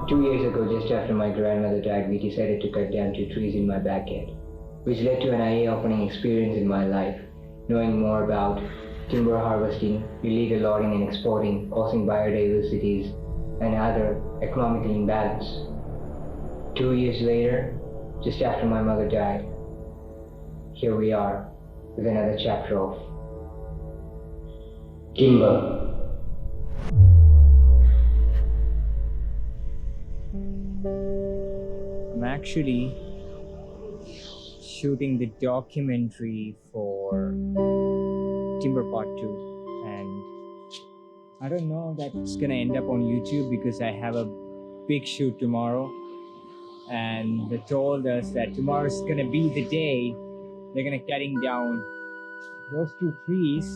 2 years ago, just after my grandmother died, we decided to cut down 2 trees in my backyard, which led to an eye-opening experience in my life. Knowing more about timber harvesting, illegal logging and exporting, causing biodiversities and other economical imbalance. 2 years later, just after my mother died, here we are with another chapter of timber. I'm actually shooting the documentary for Timber Part 2, and I don't know that it's gonna end up on YouTube because I have a big shoot tomorrow, and they told us that tomorrow's gonna be the day they're gonna cutting down those 2 trees,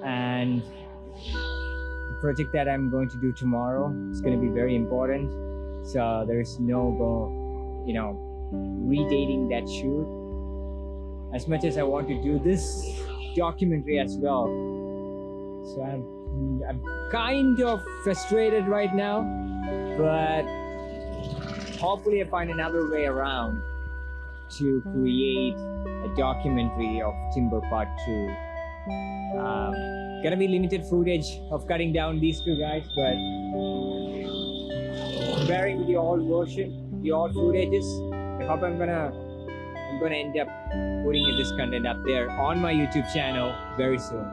and the project that I'm going to do tomorrow is going to be very important. So there's no redating that shoot. As much as I want to do this documentary as well, so I'm kind of frustrated right now, but hopefully I find another way around to create a documentary of Timber Part 2. Gonna be limited footage of cutting down these two guys, but comparing with the old version, the old footages, I hope I'm gonna end up putting this content up there on my YouTube channel very soon.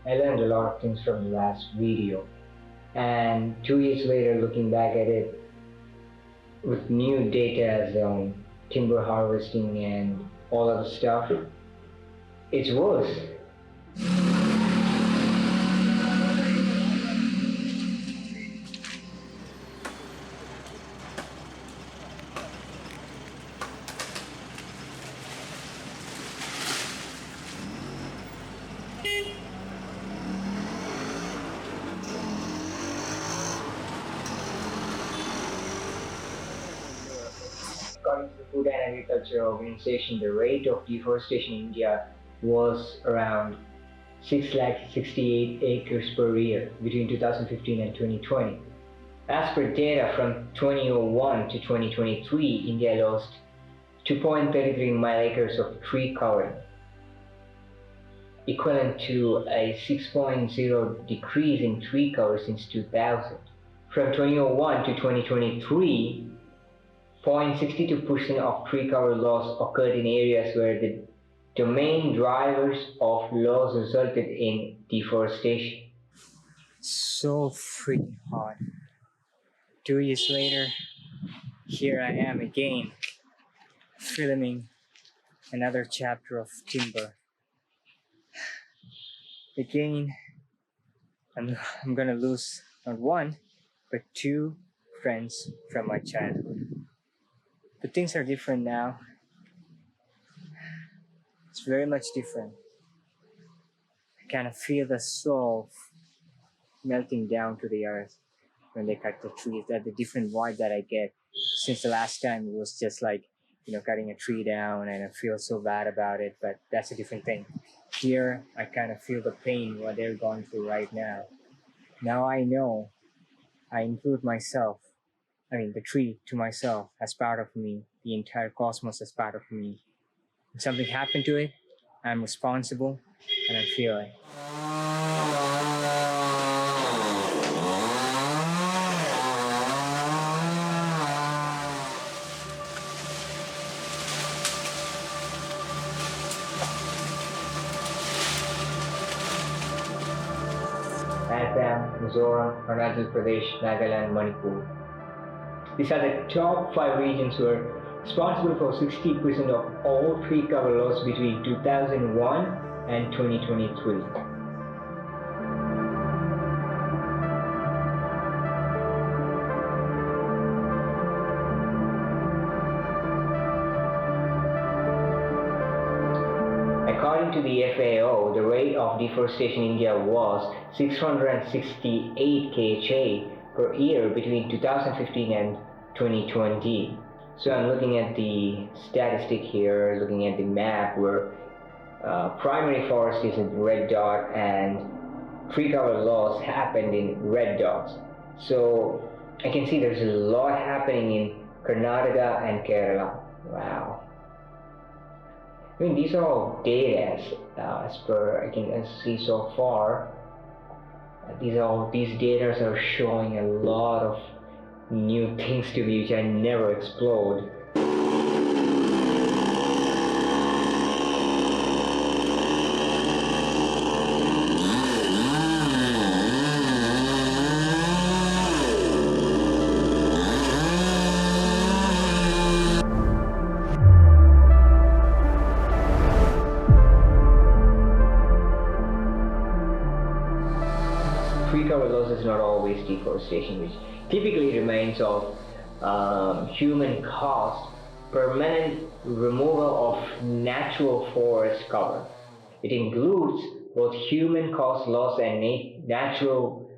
I learned a lot of things from the last video, and 2 years later, looking back at it with new data on timber harvesting and all other stuff, it's worse. According to the Food and Agriculture Organization, the rate of deforestation in India was around 668 acres per year between 2015 and 2020. As per data from 2001 to 2023, India lost 2.33 mile acres of tree covering, equivalent to a 6.0 decrease in tree cover since 2000. From 2001 to 2023, 0.62% of tree cover loss occurred in areas where the main drivers of loss resulted in deforestation. So freaking hot. 2 years later, here I am again, filming another chapter of timber. Again, I'm gonna lose not one, but two friends from my childhood. But things are different now. It's very much different. I kind of feel the soul melting down to the earth when they cut the trees. That's the different vibe that I get. Since the last time it was just like, cutting a tree down, and I feel so bad about it, but that's a different thing. Here, I kind of feel the pain what they're going through right now. Now I know I include myself, the tree to myself as part of me, the entire cosmos as part of me. If something happened to it, I'm responsible, and I feel it. Assam, Mizoram, Arunachal Pradesh, Nagaland, Manipur. These are the top 5 regions who are responsible for 60% of all tree cover loss between 2001 and 2023. According to the FAO, the rate of deforestation in India was 668 kHa per year between 2015 and 2020. So I'm looking at the statistic here, looking at the map where primary forest is in red dot and tree cover loss happened in red dots. So I can see there's a lot happening in Karnataka and Kerala. Wow. I mean, these are all data as per I can see so far. These data are showing a lot of new things to me which I never explored. Tree cover loss is not always deforestation, which typically remains of human caused permanent removal of natural forest cover. It includes both human caused loss and natural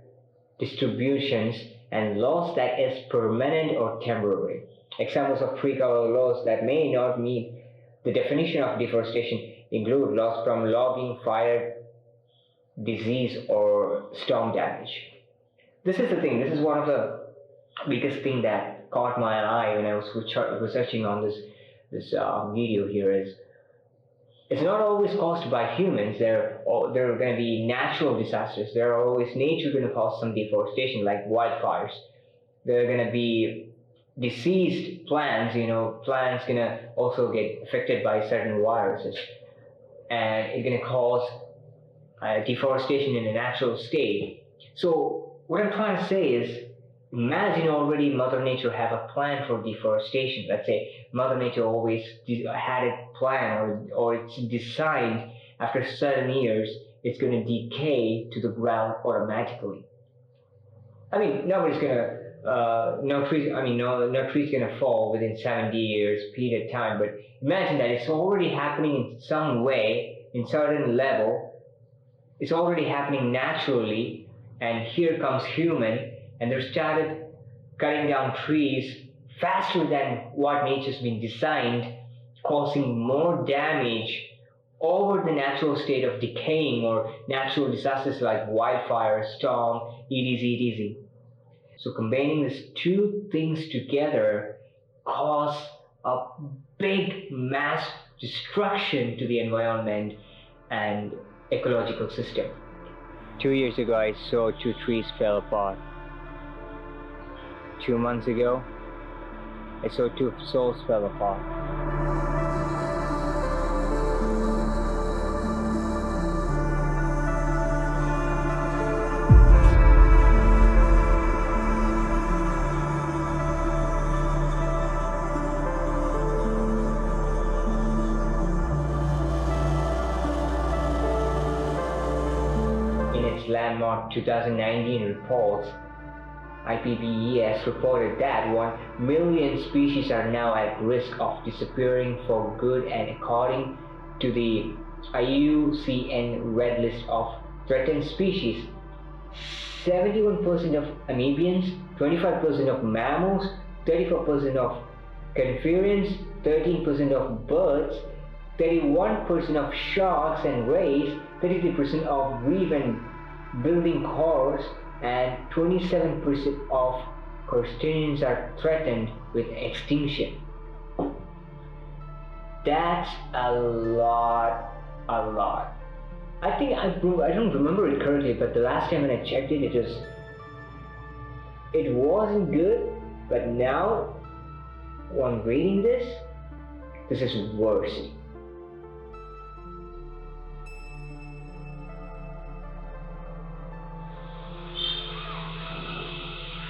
distributions and loss that is permanent or temporary. Examples of tree cover loss that may not meet the definition of deforestation include loss from logging, fire, disease, or storm damage. This is the thing, this is one of the biggest thing that caught my eye when I was researching on this video here is it's not always caused by humans. There are going to be natural disasters. There are always nature going to cause some deforestation like wildfires. There are going to be diseased plants, plants going to also get affected by certain viruses, and it's going to cause deforestation in a natural state. So what I'm trying to say is, imagine already Mother Nature have a plan for deforestation. Let's say Mother Nature always had a plan or it's designed after certain years it's going to decay to the ground automatically. I mean, nobody's going to, no trees going to fall within 70 years period of time, but imagine that it's already happening in some way, in certain level. It's already happening naturally, and here comes human, and they started cutting down trees faster than what nature's been designed, causing more damage over the natural state of decaying or natural disasters like wildfire, storm, etc. So combining these two things together cause a big mass destruction to the environment and ecological system. 2 years ago, I saw 2 trees fell apart. 2 months ago, I saw 2 souls fell apart. Landmark 2019 reports, IPBES reported that 1 million species are now at risk of disappearing for good, and according to the IUCN Red List of Threatened Species, 71% of amphibians, 25% of mammals, 34% of coniferous, 13% of birds, 31% of sharks and rays, 33% of reef and building corals, and 27% of crustaceans are threatened with extinction. That's a lot. I think I don't remember it correctly, but the last time when I checked it, it wasn't good. But now, on reading this is worse.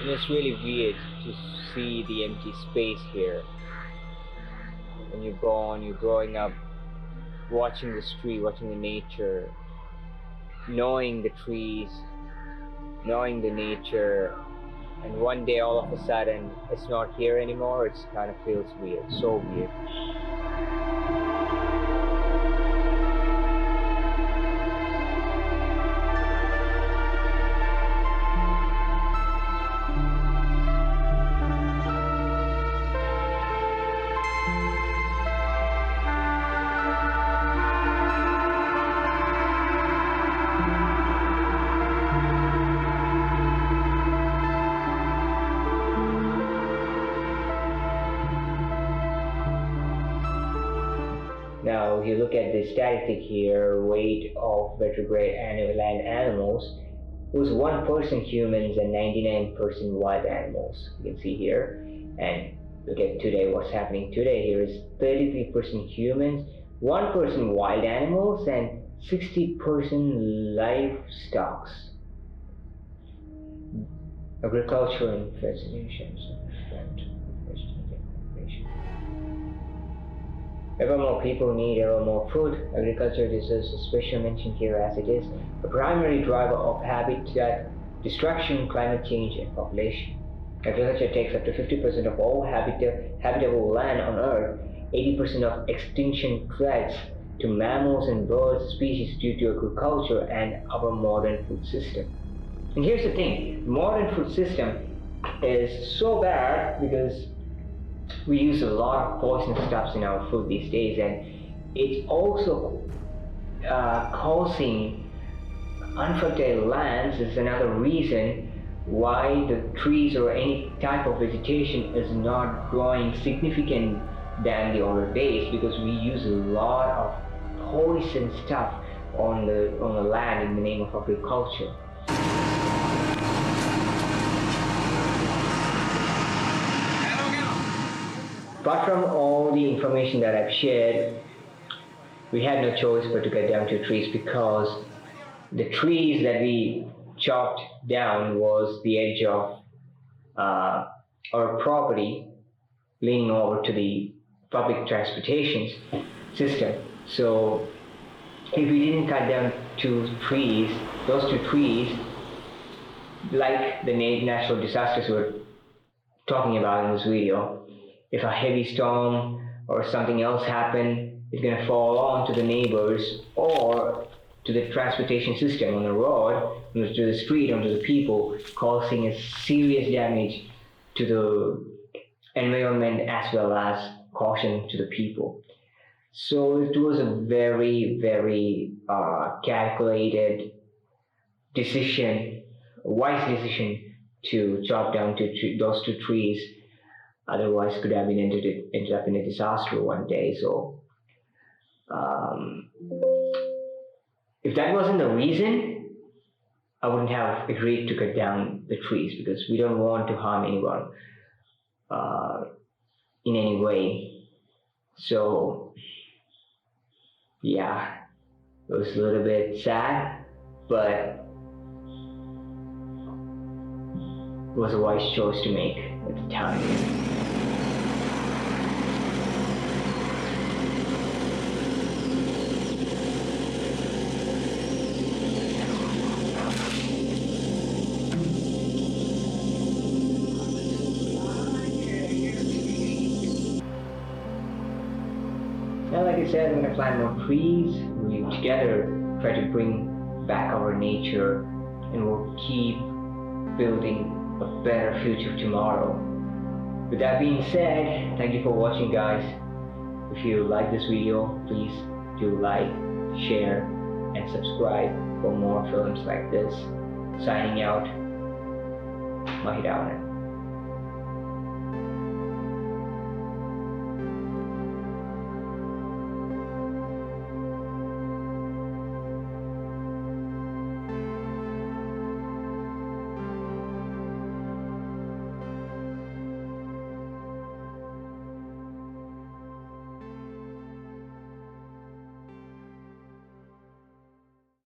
it's really weird to see the empty space here. When you're gone, you're growing up, watching the street, watching the nature, knowing the trees, knowing the nature, and one day all of a sudden it's not here anymore. It kind of feels weird, so weird. Now, if you look at the statistic here, weight of vertebrate land animals, it was 1% humans and 99% wild animals. You can see here. And look at today, what's happening today. Here is 33% humans, 1% wild animals, and 60% livestock. Agriculture and fascinations. Ever more people need ever more food. Agriculture deserves a special mention here as it is a primary driver of habitat destruction, climate change, and population. Agriculture takes up to 50% of all habitable land on Earth, 80% of extinction threats to mammals and bird species due to agriculture and our modern food system. And here's the thing, the modern food system is so bad because we use a lot of poisonous stuffs in our food these days, and it's also causing unfertile lands. Is another reason why the trees or any type of vegetation is not growing significant than the older days, because we use a lot of poison stuff on the land in the name of agriculture. Apart from all the information that I've shared, we had no choice but to cut down 2 trees, because the trees that we chopped down was the edge of our property leaning over to the public transportation system. So if we didn't cut down 2 trees, those 2 trees, like the natural disasters we're talking about in this video, if a heavy storm or something else happen, it's going to fall on to the neighbors or to the transportation system on the road, to the street, onto the people, causing a serious damage to the environment as well as caution to the people. So it was a very, very calculated decision, a wise decision to chop down those 2 trees. Otherwise, could have been ended up in a disaster one day. So, if that wasn't the reason, I wouldn't have agreed to cut down the trees, because we don't want to harm anyone in any way. So, yeah, it was a little bit sad, but it was a wise choice to make at the time. Now, like I said, I'm going to plant more trees. We together try to bring back our nature, and we'll keep building a better future tomorrow. With that being said, thank you for watching, guys. If you like this video, please do like, share, and subscribe for more films like this. Signing out, Mahidawan.